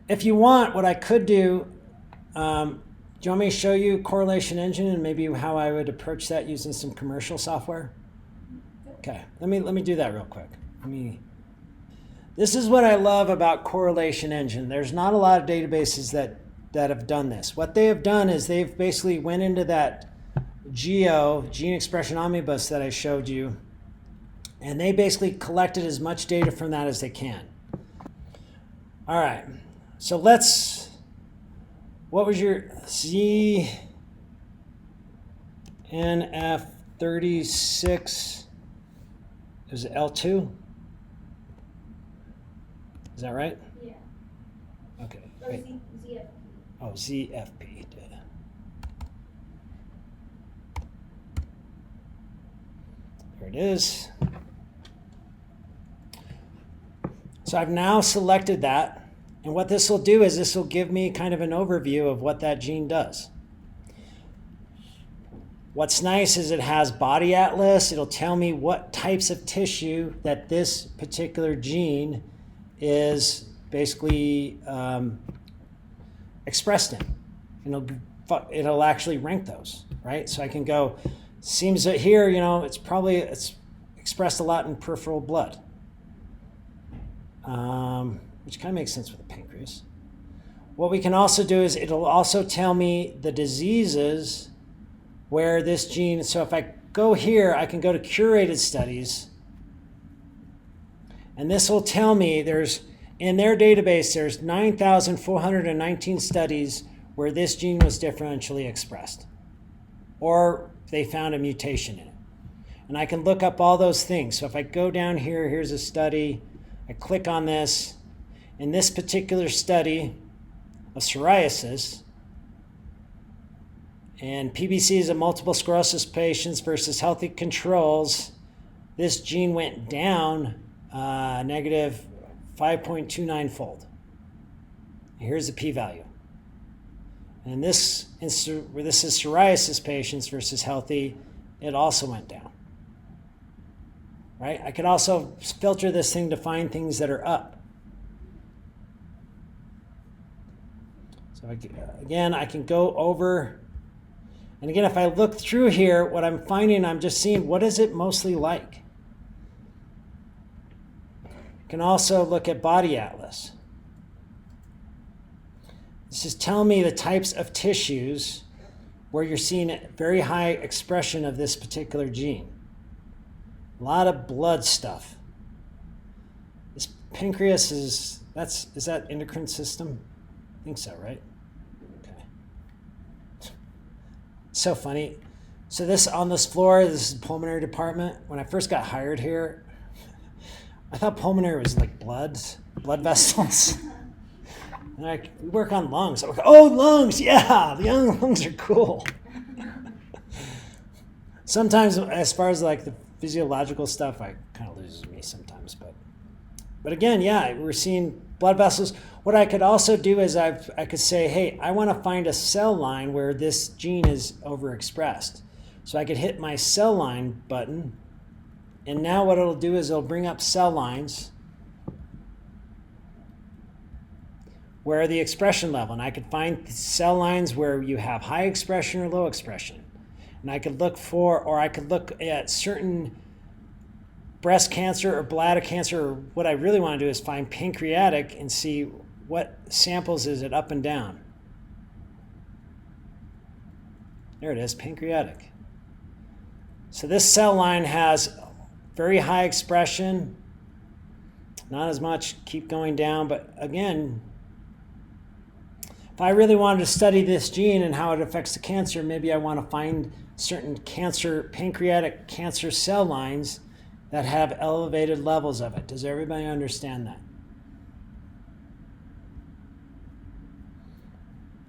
If you want, what I could do, do you want me to show you correlation engine and maybe how I would approach that using some commercial software? Okay, let me do that real quick. This is what I love about correlation engine. There's not a lot of databases that have done this. What they have done is they've basically went into that gene expression omnibus that I showed you, and they basically collected as much data from that as they can. All right, so what was your ZFP36? Is it L2? Is that right? Yeah. Okay. Or ZFP. Oh, ZFP data. There it is. So I've now selected that, and what this will do is this will give me kind of an overview of what that gene does. What's nice is it has Body Atlas. It'll tell me what types of tissue that this particular gene is basically expressed in. And it'll actually rank those, right? So I can go, seems that here, it's expressed a lot in peripheral blood, which kind of makes sense with the pancreas. What we can also do is it'll also tell me the diseases where this gene, so if I go here, I can go to Curated Studies, and this will tell me in their database, there's 9,419 studies where this gene was differentially expressed, or they found a mutation in it. And I can look up all those things. So if I go down here, here's a study, I click on this. In this particular study of psoriasis, and PBCs of multiple sclerosis patients versus healthy controls, this gene went down negative 5.29 fold. Here's the p-value. And where this is psoriasis patients versus healthy, it also went down. Right? I could also filter this thing to find things that are up. So again, I can go over, and again, if I look through here, what I'm finding, I'm just seeing what is it mostly like. I can also look at Body Atlas. This is telling me the types of tissues where you're seeing very high expression of this particular gene. A lot of blood stuff. This pancreas is that endocrine system? I think so, right? Okay. So funny. So this on this floor, this is the pulmonary department. When I first got hired here, I thought pulmonary was like blood vessels. And we work on lungs. I'm like, oh, lungs, yeah, the young lungs are cool. Sometimes, as far as like the physiological stuff, I kind of loses me sometimes. But again, yeah, we're seeing blood vessels. What I could also do is I could say, hey, I want to find a cell line where this gene is overexpressed. So I could hit my cell line button, and now what it'll do is it'll bring up cell lines where the expression level, and I could find cell lines where you have high expression or low expression. And I could look at certain breast cancer or bladder cancer, or what I really want to do is find pancreatic and see what samples is it up and down. There it is, pancreatic. So this cell line has very high expression, not as much, keep going down, but again, if I really wanted to study this gene and how it affects the cancer, maybe I want to find certain pancreatic cancer cell lines that have elevated levels of it. Does everybody understand that?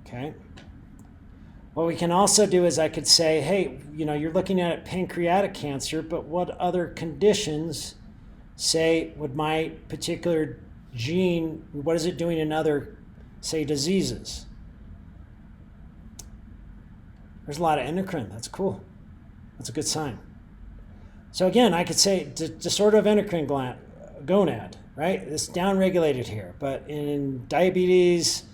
Okay. What we can also do is I could say, hey, you're looking at pancreatic cancer, but what other conditions, say, would my particular gene, what is it doing in other, say, diseases? There's a lot of endocrine. That's cool. That's a good sign. So again, I could say disorder of endocrine gonad. right? It's downregulated here, but in diabetes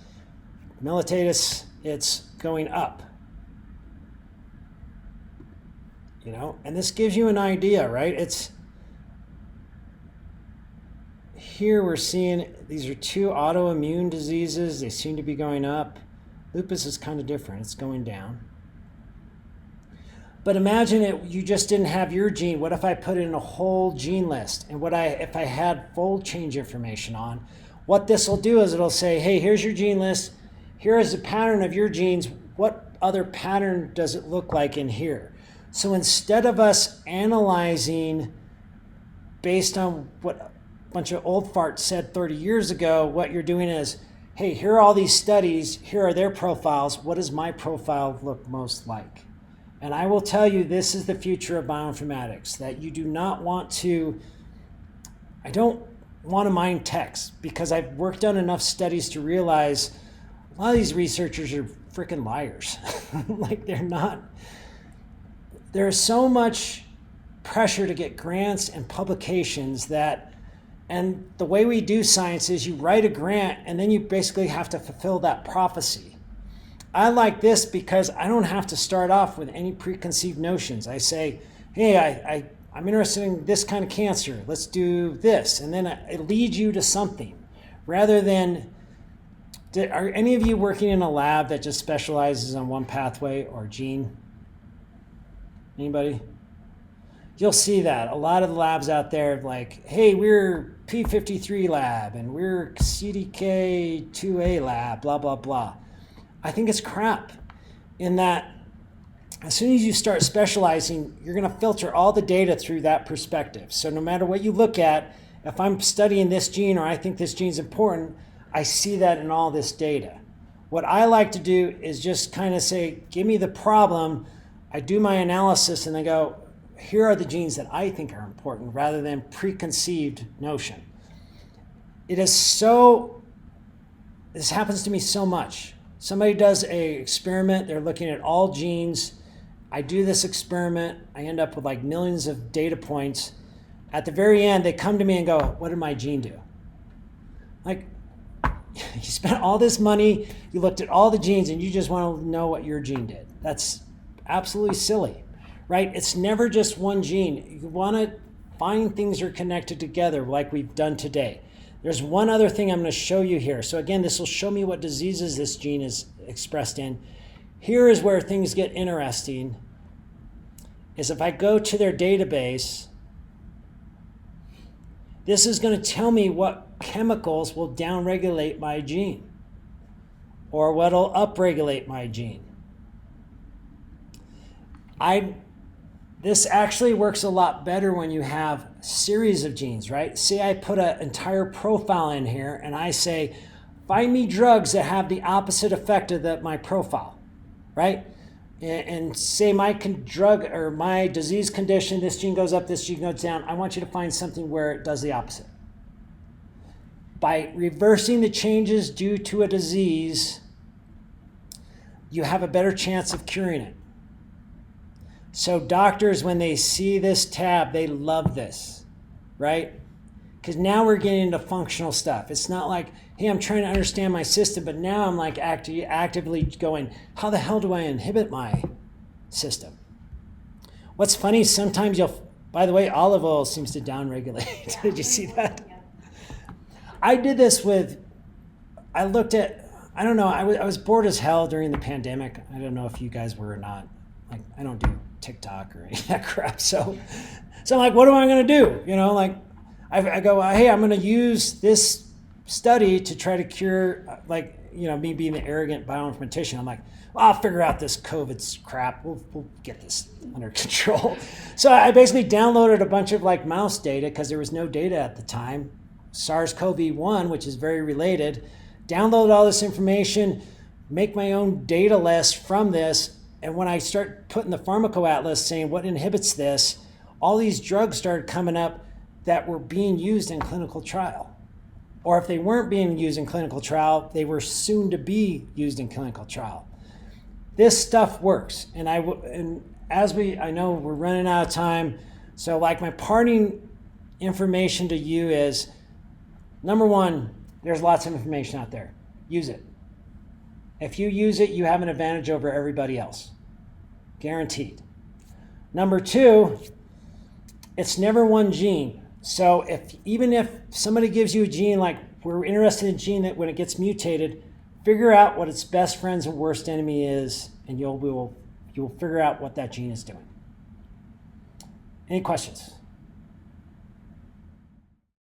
mellitus, it's going up. You know, and this gives you an idea, right? It's here we're seeing these are two autoimmune diseases. They seem to be going up. Lupus is kind of different. It's going down. But imagine you just didn't have your gene. What if I put in a whole gene list? And if I had fold change information on, what this will do is it'll say, hey, here's your gene list. Here is the pattern of your genes. What other pattern does it look like in here? So instead of us analyzing based on what a bunch of old farts said 30 years ago, what you're doing is, hey, here are all these studies. Here are their profiles. What does my profile look most like? And I will tell you, this is the future of bioinformatics, that you do not want to, I don't want to mine text, because I've worked on enough studies to realize a lot of these researchers are freaking liars. Like they're not, there's so much pressure to get grants and publications that, and the way we do science is you write a grant and then you basically have to fulfill that prophecy. I like this because I don't have to start off with any preconceived notions. I say, hey, I'm interested in this kind of cancer. Let's do this. And then it leads you to something rather than, are any of you working in a lab that just specializes on one pathway or gene? Anybody? You'll see that. A lot of the labs out there like, hey, we're P53 lab and we're CDK2A lab, blah, blah, blah. I think it's crap in that as soon as you start specializing, you're going to filter all the data through that perspective. So no matter what you look at, if I'm studying this gene or I think this gene's important, I see that in all this data. What I like to do is just kind of say, give me the problem. I do my analysis and I go, here are the genes that I think are important rather than preconceived notion. It is so, this happens to me so much. Somebody does a experiment, they're looking at all genes. I do this experiment, I end up with like millions of data points. At the very end, they come to me and go, what did my gene do? Like, you spent all this money, you looked at all the genes and you just want to know what your gene did. That's absolutely silly, right? It's never just one gene. You want to find things that are connected together like we've done today. There's one other thing I'm going to show you here. So again, this will show me what diseases this gene is expressed in. Here is where things get interesting, is if I go to their database, this is going to tell me what chemicals will downregulate my gene or what will upregulate my gene. This actually works a lot better when you have a series of genes, right? Say I put an entire profile in here and I say, find me drugs that have the opposite effect of my profile, right? And say my drug or my disease condition, this gene goes up, this gene goes down. I want you to find something where it does the opposite. By reversing the changes due to a disease, you have a better chance of curing it. So doctors, when they see this tab, they love this, right? Because now we're getting into functional stuff. It's not like, hey, I'm trying to understand my system, but now I'm like actively going, how the hell do I inhibit my system? What's funny, sometimes by the way, olive oil seems to downregulate. Did you see that? I did this I looked at, I don't know, I was bored as hell during the pandemic. I don't know if you guys were or not. Like, I don't do TikTok or any of that crap. So I'm like, what am I going to do? You know, like I go, hey, I'm going to use this study to try to cure, like, you know, me being the arrogant bioinformatician. I'm like, well, I'll figure out this COVID crap. We'll get this under control. So I basically downloaded a bunch of like mouse data because there was no data at the time. SARS-CoV-1, which is very related, download all this information, make my own data list from this. And when I start putting the Pharma Atlas saying what inhibits this, all these drugs started coming up that were being used in clinical trial. Or if they weren't being used in clinical trial, they were soon to be used in clinical trial. This stuff works. And I know we're running out of time. So like my parting information to you is, Number one, there's lots of information out there. Use it. If you use it, you have an advantage over everybody else. Guaranteed. Number two, it's never one gene. So even if somebody gives you a gene, like we're interested in a gene that when it gets mutated, figure out what its best friends and worst enemy is, and you'll figure out what that gene is doing. Any questions?